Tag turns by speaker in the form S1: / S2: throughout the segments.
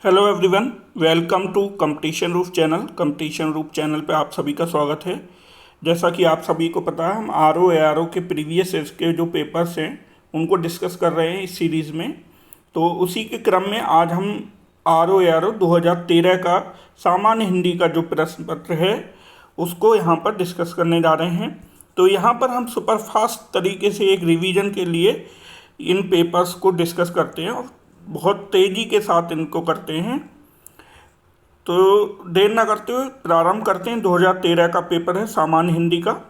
S1: Hello everyone, welcome to competition roof channel. Competition roof channel पे आप सभी का स्वागत है। जैसा कि आप सभी को पता है, हम आर ओ के प्रीवियस ईयर्स के जो पेपर्स हैं उनको डिस्कस कर रहे हैं इस सीरीज़ में। तो उसी के क्रम में आज हम आर ओ 2013 का सामान्य हिंदी का जो प्रश्न पत्र है उसको यहाँ पर डिस्कस करने जा रहे हैं। तो यहाँ पर हम सुपरफास्ट तरीके से एक रिवीजन के लिए इन पेपर्स को डिस्कस करते हैं और बहुत तेज़ी के साथ इनको करते हैं। तो देर ना करते हुए प्रारंभ करते हैं। 2013 का पेपर है सामान्य हिंदी का,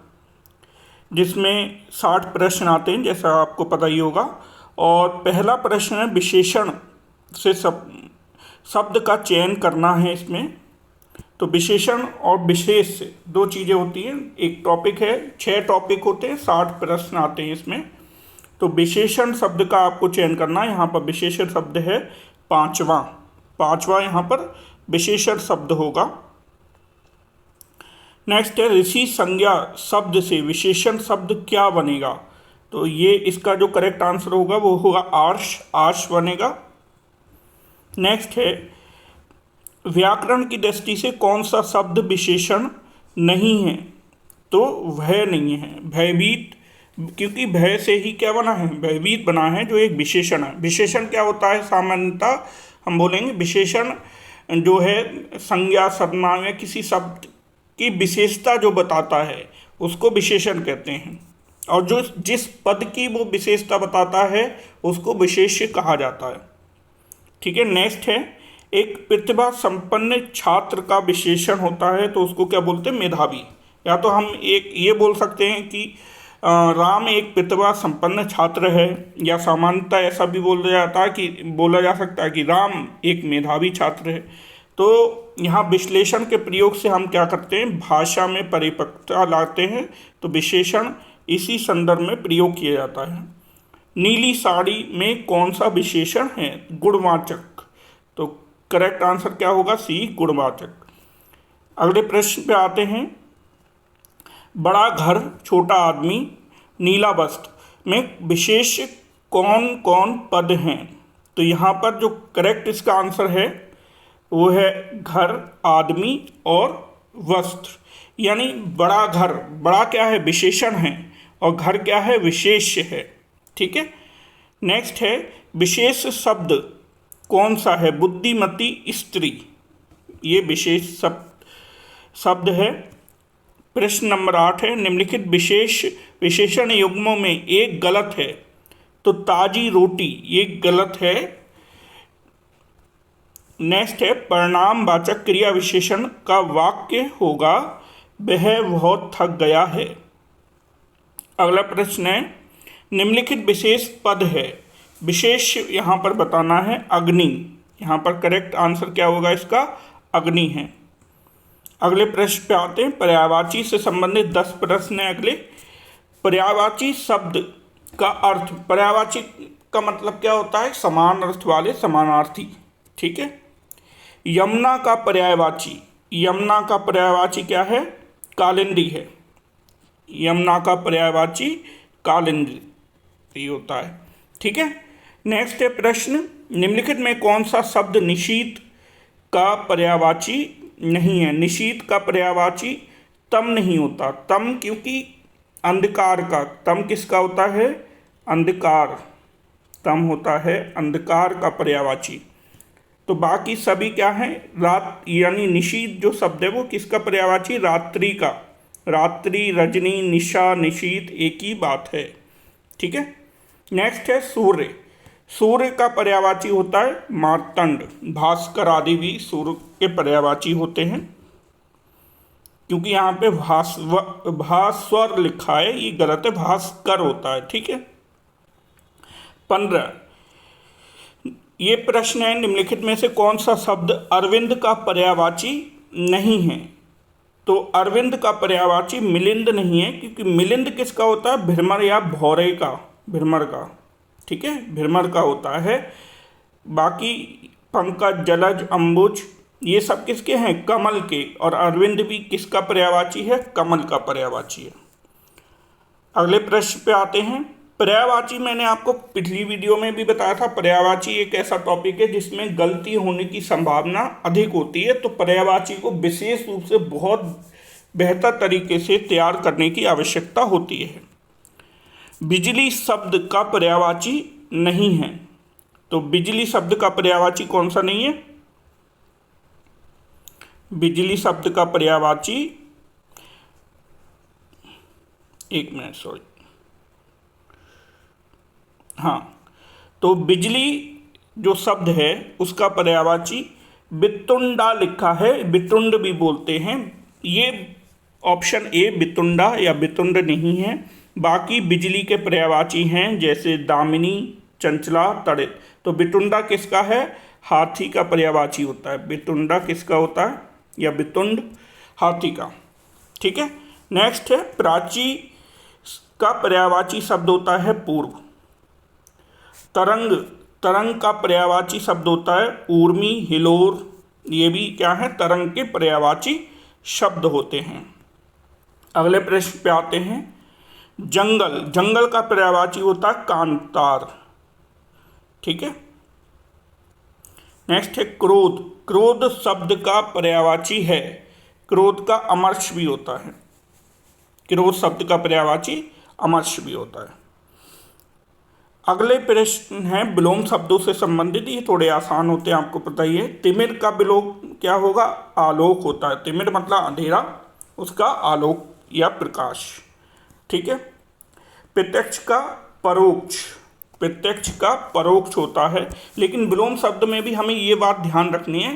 S1: जिसमें 60 प्रश्न आते हैं जैसा आपको पता ही होगा। और पहला प्रश्न है विशेषण से शब्द का चयन करना है इसमें। तो विशेषण और विशेष से दो चीज़ें होती हैं। एक टॉपिक है, 6 टॉपिक होते हैं, 60 प्रश्न आते हैं इसमें। तो विशेषण शब्द का आपको चयन करना है। यहाँ पर विशेषण शब्द है पांचवा यहाँ पर विशेषण शब्द होगा। नेक्स्ट है ऋषि संज्ञा शब्द से विशेषण शब्द क्या बनेगा। तो ये इसका जो करेक्ट आंसर होगा वो होगा आर्ष बनेगा। नेक्स्ट है व्याकरण की दृष्टि से कौन सा शब्द विशेषण नहीं है। तो भय नहीं है, भयभीत, क्योंकि भय से ही क्या बना है, भयभीत बना है, जो एक विशेषण है। विशेषण क्या होता है, सामान्यतः हम बोलेंगे विशेषण जो है संज्ञा सर्वनाम या किसी शब्द की विशेषता जो बताता है उसको विशेषण कहते हैं। और जो जिस पद की वो विशेषता बताता है उसको विशेष्य कहा जाता है। ठीक है। नेक्स्ट है एक प्रतिभा संपन्न छात्र का विशेषण होता है तो उसको क्या बोलते हैं, मेधावी। या तो हम एक ये बोल सकते हैं कि राम एक प्रतिभा संपन्न छात्र है, या सामान्यतः ऐसा भी बोला जा सकता है कि राम एक मेधावी छात्र है। तो यहाँ विश्लेषण के प्रयोग से हम क्या करते हैं, भाषा में परिपक्वता लाते हैं। तो विशेषण इसी संदर्भ में प्रयोग किया जाता है। नीली साड़ी में कौन सा विशेषण है, गुणवाचक। तो करेक्ट आंसर क्या होगा, सी, गुणवाचक। अगले प्रश्न पे आते हैं। बड़ा घर छोटा आदमी नीला वस्त्र में विशेष कौन कौन पद हैं। तो यहाँ पर जो करेक्ट इसका आंसर है वो है घर, आदमी और वस्त्र। यानी बड़ा घर, बड़ा क्या है, विशेषण है, और घर क्या है, विशेष्य है। ठीक है। नेक्स्ट है विशेष शब्द कौन सा है, बुद्धिमती स्त्री। ये विशेष शब्द है। प्रश्न नंबर 8 है निम्नलिखित विशेषण युग्मों में एक गलत है। तो ताजी रोटी, ये गलत है। नेक्स्ट है परिणामवाचक क्रिया विशेषण का वाक्य होगा वह बहुत थक गया है। अगला प्रश्न है निम्नलिखित विशेष पद है। विशेष यहाँ पर बताना है अग्नि। यहाँ पर करेक्ट आंसर क्या होगा इसका, अग्नि है। अगले प्रश्न पे आते हैं। पर्यायवाची से संबंधित 10 प्रश्न हैं अगले। पर्यायवाची शब्द का अर्थ, पर्यायवाची का मतलब क्या होता है, समान अर्थ वाले समानार्थी। ठीक है। यमुना का पर्यायवाची क्या है, कालिंदी है। यमुना का पर्यायवाची कालिंदी होता है। ठीक है। नेक्स्ट है प्रश्न निम्नलिखित में कौन सा शब्द निशीथ का पर्यायवाची नहीं है। निशीथ का पर्यायवाची तम नहीं होता। तम क्योंकि अंधकार का, तम किसका होता है, अंधकार, तम होता है अंधकार का पर्यायवाची। तो बाकी सभी क्या है, रात, यानी निशीथ जो शब्द है वो किसका पर्यायवाची, रात्रि का। रात्रि, रजनी, निशा, निशीथ एक ही बात है। ठीक है। नेक्स्ट है सूर्य। सूर्य का पर्यायवाची होता है मार्तंड। भास्कर आदि भी सूर्य के पर्यायवाची होते हैं। क्योंकि यहाँ पे भास्वर लिखा है, ये गलत है, भास्कर होता है। ठीक है। 15 ये प्रश्न है निम्नलिखित में से कौन सा शब्द अरविंद का पर्यायवाची नहीं है। तो अरविंद का पर्यायवाची मिलिंद नहीं है, क्योंकि मिलिंद किसका होता है, भ्रमर या भौरे का, भ्रमर का। ठीक है, भ्रमर का होता है। बाकी पंकज, जलज, अंबुज ये सब किसके हैं, कमल के। और अरविंद भी किसका पर्यायवाची है, कमल का पर्यायवाची है। अगले प्रश्न पे आते हैं। पर्यायवाची मैंने आपको पिछली वीडियो में भी बताया था, पर्यायवाची एक ऐसा टॉपिक है जिसमें गलती होने की संभावना अधिक होती है, तो पर्यायवाची को विशेष रूप से बहुत बेहतर तरीके से तैयार करने की आवश्यकता होती है। बिजली शब्द का पर्यायवाची नहीं है, तो बिजली शब्द का पर्यायवाची कौन सा नहीं है? बिजली शब्द का पर्यायवाची, एक मिनट सॉरी, हाँ, तो बिजली जो शब्द है उसका पर्यायवाची वितुंडा लिखा है, वितुंड भी बोलते हैं। ये ऑप्शन ए वितुंडा या वितुंड नहीं है। बाकी बिजली के पर्यायवाची हैं जैसे दामिनी, चंचला, तड़ित। तो वितुंडा किसका है? हाथी का पर्यायवाची होता है। वितुंडा किसका होता है? या वितुंड हाथी का। ठीक है। नेक्स्ट है प्राची का पर्यायवाची शब्द होता है पूर्व। तरंग, तरंग का पर्यायवाची शब्द होता है ऊर्मी, हिलोर। ये भी क्या है? तरंग के पर्यायवाची शब्द होते हैं। अगले प्रश्न पे आते हैं। जंगल, जंगल का पर्यायवाची होता है कांतार। ठीक है। नेक्स्ट है क्रोध, क्रोध शब्द का पर्यायवाची है, क्रोध का अमर्ष भी होता है। क्रोध शब्द का पर्यायवाची अमर्ष भी होता है। अगले प्रश्न है विलोम शब्दों से संबंधित, ये थोड़े आसान होते हैं, आपको पता ही है। तिमिर का विलोम क्या होगा? आलोक होता है। तिमिर मतलब अंधेरा, उसका आलोक या प्रकाश। ठीक है। प्रत्यक्ष का परोक्ष, प्रत्यक्ष का परोक्ष होता है। लेकिन विलोम शब्द में भी हमें ये बात ध्यान रखनी है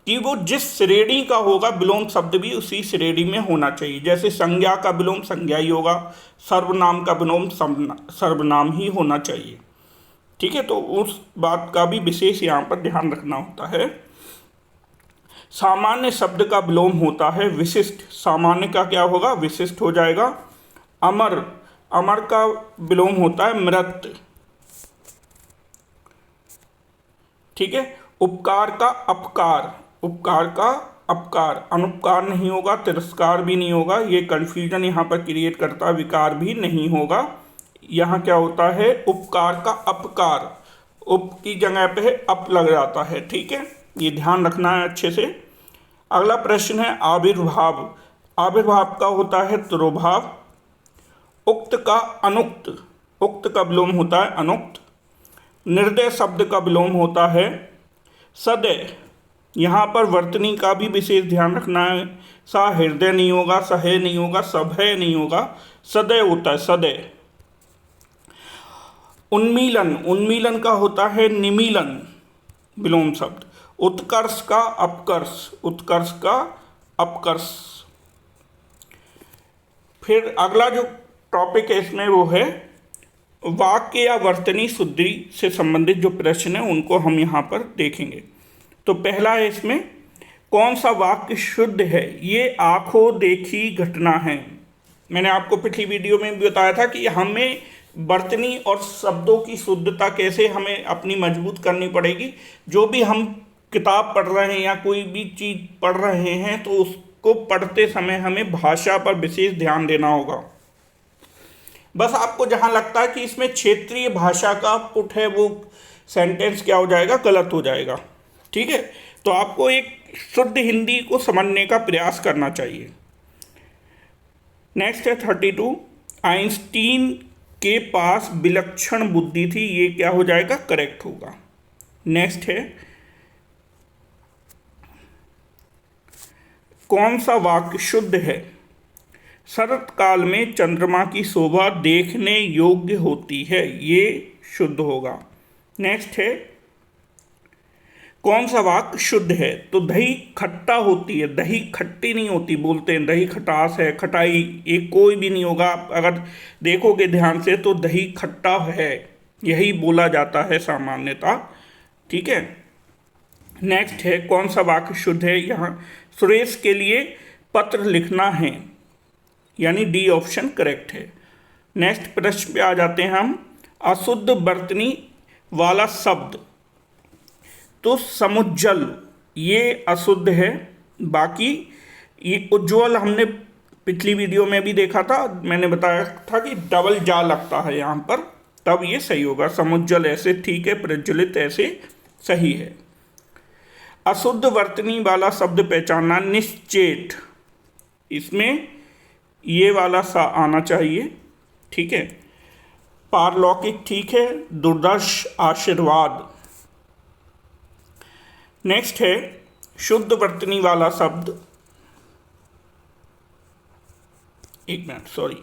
S1: कि वो जिस श्रेणी का होगा विलोम शब्द भी उसी श्रेणी में होना चाहिए। जैसे संज्ञा का विलोम संज्ञा ही होगा, सर्वनाम का विलोम सर्वनाम ही होना चाहिए। ठीक है। तो उस बात का भी विशेष यहाँ पर ध्यान रखना होता है। सामान्य शब्द का विलोम होता है विशिष्ट। सामान्य का क्या होगा? विशिष्ट हो जाएगा। अमर, अमर का विलोम होता है मृत। ठीक है। उपकार का अपकार, उपकार का अपकार, अनुपकार नहीं होगा, तिरस्कार भी नहीं होगा, ये कन्फ्यूजन यहाँ पर क्रिएट करता है। विकार भी नहीं होगा। यहाँ क्या होता है? उपकार का अपकार, उप की जगह पे अप लग जाता है। ठीक है, ये ध्यान रखना है अच्छे से। अगला प्रश्न है आविर्भाव। आविर्भाव का होता है तिरोभाव। उक्त का अनुक्त, उक्त का विलोम होता है अनुक्त। निर्दय शब्द का विलोम होता है सदय। यहाँ पर वर्तनी का भी विशेष ध्यान रखना है। सा हृदय नहीं होगा, सहे नहीं होगा, सभय नहीं होगा, सदय होता है सदय। उन्मीलन, उन्मीलन का होता है निमीलन विलोम शब्द। उत्कर्ष का अपकर्ष, उत्कर्ष का अपकर्ष। फिर अगला जो टॉपिक है इसमें वो है वाक्य या वर्तनी शुद्धि से संबंधित जो प्रश्न है उनको हम यहाँ पर देखेंगे। तो पहला है इसमें कौन सा वाक्य शुद्ध है? ये आंखों देखी घटना है। मैंने आपको पिछली वीडियो में भी बताया था कि हमें वर्तनी और शब्दों की शुद्धता कैसे हमें अपनी मजबूत करनी पड़ेगी। जो भी हम किताब पढ़ रहे हैं या कोई भी चीज़ पढ़ रहे हैं तो उसको पढ़ते समय हमें भाषा पर विशेष ध्यान देना होगा। बस आपको जहाँ लगता है कि इसमें क्षेत्रीय भाषा का पुट है वो सेंटेंस क्या हो जाएगा? गलत हो जाएगा। ठीक है। तो आपको एक शुद्ध हिंदी को समझने का प्रयास करना चाहिए। नेक्स्ट है 32। आइंस्टीन के पास विलक्षण बुद्धि थी, ये क्या हो जाएगा? करेक्ट होगा। नेक्स्ट है कौन सा वाक्य शुद्ध है? शरत काल में चंद्रमा की शोभा देखने योग्य होती है, ये शुद्ध होगा। नेक्स्ट है कौन सा वाक्य शुद्ध है? तो दही खट्टा होती है, दही खट्टी नहीं होती। बोलते हैं दही खटास है, खटाई, ये कोई भी नहीं होगा। अगर देखोगे ध्यान से तो दही खट्टा है, यही बोला जाता है सामान्यतः। ठीक है। नेक्स्ट है कौन सा वाक्य शुद्ध है? यहाँ सुरेश के लिए पत्र लिखना है, यानी डी ऑप्शन करेक्ट है। नेक्स्ट प्रश्न पे आ जाते हैं हम। अशुद्ध वर्तनी वाला शब्द, तो समुज्जल ये अशुद्ध है। बाकी ये उज्ज्वल हमने पिछली वीडियो में भी देखा था, मैंने बताया था कि डबल जा लगता है यहाँ पर, तब ये सही होगा। समुज्जल ऐसे ठीक है, प्रज्वलित ऐसे सही है। अशुद्ध वर्तनी वाला शब्द पहचानना, निश्चेत, इसमें ये वाला सा आना चाहिए, ठीक है। पारलौकिक ठीक है, दुर्दर्श आशीर्वाद। नेक्स्ट है शुद्ध वर्तनी वाला शब्द, एक मिनट सॉरी,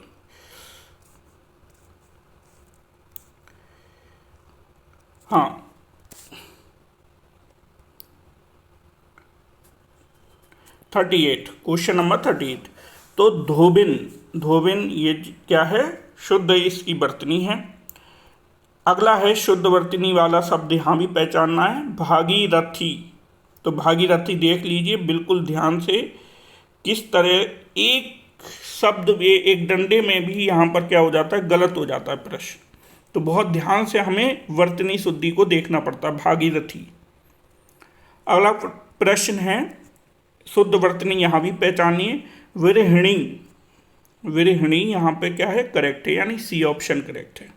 S1: हाँ 38, क्वेश्चन नंबर 38। तो धोबिन, धोबिन ये क्या है, शुद्ध इसकी वर्तनी है। अगला है शुद्ध वर्तनी वाला शब्द, यहाँ भी पहचानना है, भागीरथी। तो भागीरथी देख लीजिए बिल्कुल ध्यान से, किस तरह एक शब्द ये एक डंडे में भी यहाँ पर क्या हो जाता है, गलत हो जाता है प्रश्न। तो बहुत ध्यान से हमें वर्तनी शुद्धि को देखना पड़ता है। भागीरथी। अगला प्रश्न है शुद्ध वर्तनी, यहाँ भी पहचानिए, विरहिणी। विरहिणी यहाँ पे क्या है, करेक्ट है, यानी सी ऑप्शन करेक्ट है।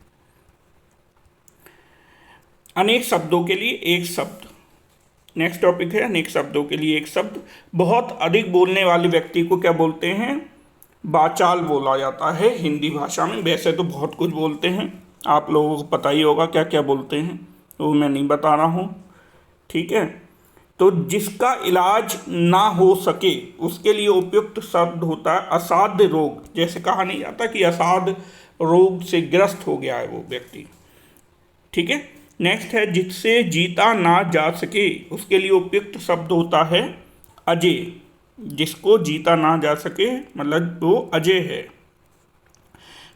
S1: अनेक शब्दों के लिए एक शब्द। नेक्स्ट टॉपिक है अनेक शब्दों के लिए एक शब्द। बहुत अधिक बोलने वाले व्यक्ति को क्या बोलते हैं, वाचाल बोला जाता है हिंदी भाषा में। वैसे तो बहुत कुछ बोलते हैं, आप लोगों को पता ही होगा क्या क्या बोलते हैं, वो मैं नहीं बता रहा हूँ, ठीक है। तो जिसका इलाज ना हो सके उसके लिए उपयुक्त शब्द होता है असाध्य रोग। जैसे कहा नहीं जाता कि असाध्य रोग से ग्रस्त हो गया है वो व्यक्ति, ठीक है। नेक्स्ट है जिससे जीता ना जा सके, उसके लिए उपयुक्त शब्द होता है अजय। जिसको जीता ना जा सके मतलब वो अजय है।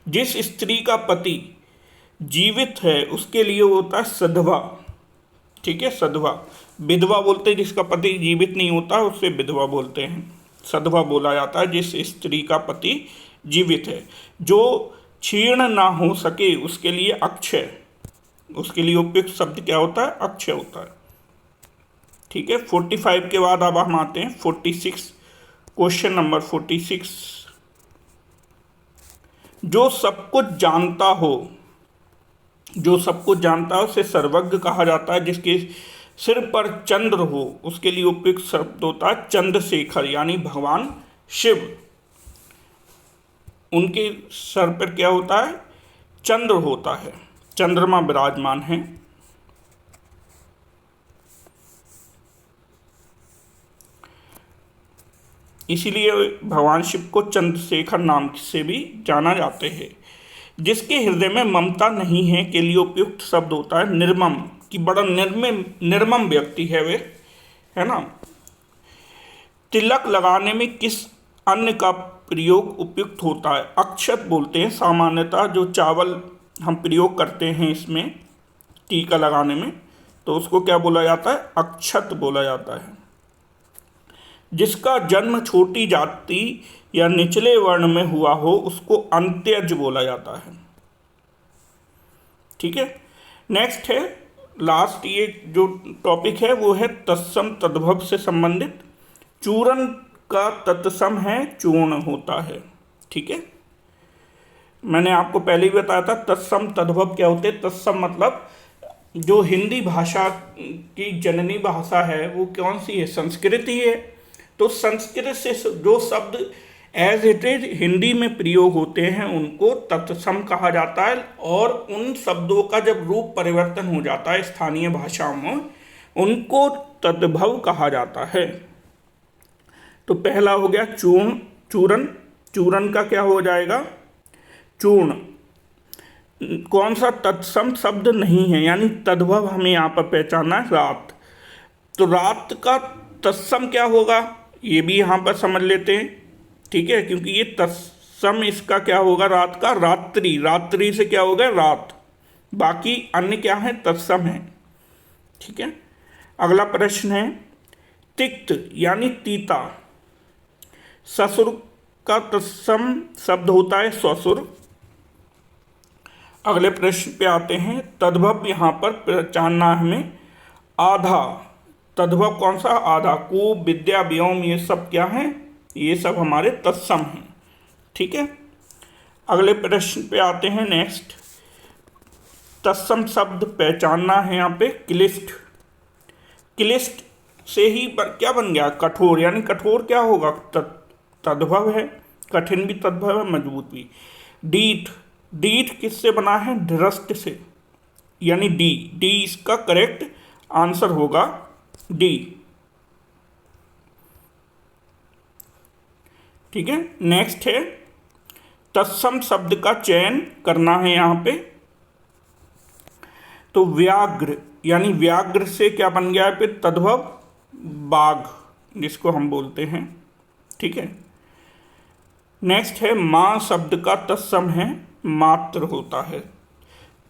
S1: जिस स्त्री का पति जीवित है उसके लिए होता है सधवा, ठीक है, सधवा। विधवा बोलते हैं जिसका पति जीवित नहीं होता, उससे विधवा बोलते हैं। सधवा बोला जाता है जिस स्त्री का पति जीवित है। जो क्षीण ना हो सके उसके लिए अक्षय, उसके लिए उपयुक्त शब्द क्या होता है, अक्षय होता है, ठीक है। 45 के बाद अब हम आते हैं 46, क्वेश्चन नंबर 46। जो सब कुछ जानता हो, जो सब कुछ जानता हो उसे सर्वज्ञ कहा जाता है। जिसके सिर पर चंद्र हो उसके लिए उपयुक्त शब्द होता है चंद्रशेखर, यानी भगवान शिव। उनके सर पर क्या होता है, चंद्र होता है, चंद्रमा विराजमान है। इसीलिए भगवान शिव को चंद्रशेखर नाम से भी जाना जाते हैं। जिसके हृदय में ममता नहीं है के लिए उपयुक्त शब्द होता है निर्मम, कि बड़ा निर्मम व्यक्ति है वे, है ना। तिलक लगाने में किस अन्न का प्रयोग उपयुक्त होता है, अक्षत बोलते हैं सामान्यतः। जो चावल हम प्रयोग करते हैं इसमें टीका लगाने में, तो उसको क्या बोला जाता है, अक्षत बोला जाता है। जिसका जन्म छोटी जाति या निचले वर्ण में हुआ हो उसको अंत्यज बोला जाता है, ठीक है। नेक्स्ट है लास्ट, ये जो टॉपिक है वो है तत्सम तद्भव से संबंधित। चूर्ण का तत्सम है चूर्ण होता है, ठीक है। मैंने आपको पहले ही बताया था तत्सम तद्भव क्या होते हैं। तत्सम मतलब जो हिंदी भाषा की जननी भाषा है वो कौन सी है, संस्कृत ही है। तो संस्कृत से जो शब्द एज इट इज हिंदी में प्रयोग होते हैं उनको तत्सम कहा जाता है, और उन शब्दों का जब रूप परिवर्तन हो जाता है स्थानीय भाषाओं में उनको तद्भव कहा जाता है। तो पहला हो गया चूर्ण, चूरन, चूरन का क्या हो जाएगा, चूर्ण। कौन सा तत्सम शब्द नहीं है, यानी तद्भव हमें यहाँ पर पहचानना है, रात। तो रात का तत्सम क्या होगा ये भी यहाँ पर समझ लेते हैं, ठीक है, क्योंकि ये तत्सम इसका क्या होगा रात का, रात्रि। रात्रि से क्या होगा, रात। बाकी अन्य क्या है, तत्सम है, ठीक है। अगला प्रश्न है तिक्त यानी तीता। ससुर का तत्सम शब्द होता है ससुर। अगले प्रश्न पे आते हैं तद्भव, यहाँ पर पहचानना हमें आधा। तद्भव कौन सा, आधा। कूप, विद्या, व्योम, ये सब क्या हैं, ये सब हमारे तत्सम हैं, ठीक है। अगले प्रश्न पे आते हैं नेक्स्ट। तत्सम शब्द पहचानना है यहाँ पे क्लिष्ट। क्लिष्ट से ही क्या बन गया, कठोर, यानी कठोर क्या होगा, तद्भव है, कठिन भी तद्भव है, मजबूत भी। डीठ, डीठ किससे बना है, धृष्ट से, यानी डी, डी इसका करेक्ट आंसर होगा, डी। ठीक है, नेक्स्ट है तत्सम शब्द का चयन करना है यहाँ पे। तो व्याघ्र, यानी व्याघ्र से क्या बन गया है फिर, तद्भव बाघ, जिसको हम बोलते हैं। ठीक है, नेक्स्ट है मां शब्द का तत्सम है मात्र होता है।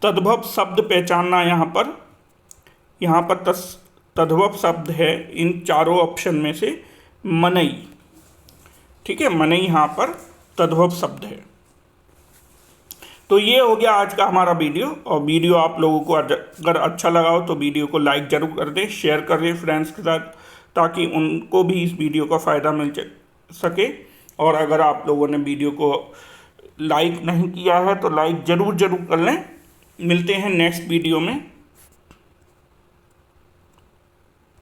S1: तद्भव शब्द पहचानना यहाँ पर तद्भव शब्द है इन चारों ऑप्शन में से मनई। ठीक है, मनई यहाँ पर तद्भव शब्द है। तो ये हो गया आज का हमारा वीडियो, और वीडियो आप लोगों को अगर अच्छा लगा हो तो वीडियो को लाइक ज़रूर कर दें, शेयर कर दें फ्रेंड्स के साथ, ताकि उनको भी इस वीडियो का फ़ायदा मिल सके। और अगर आप लोगों ने वीडियो को लाइक नहीं किया है तो लाइक ज़रूर कर लें। मिलते हैं नेक्स्ट वीडियो में।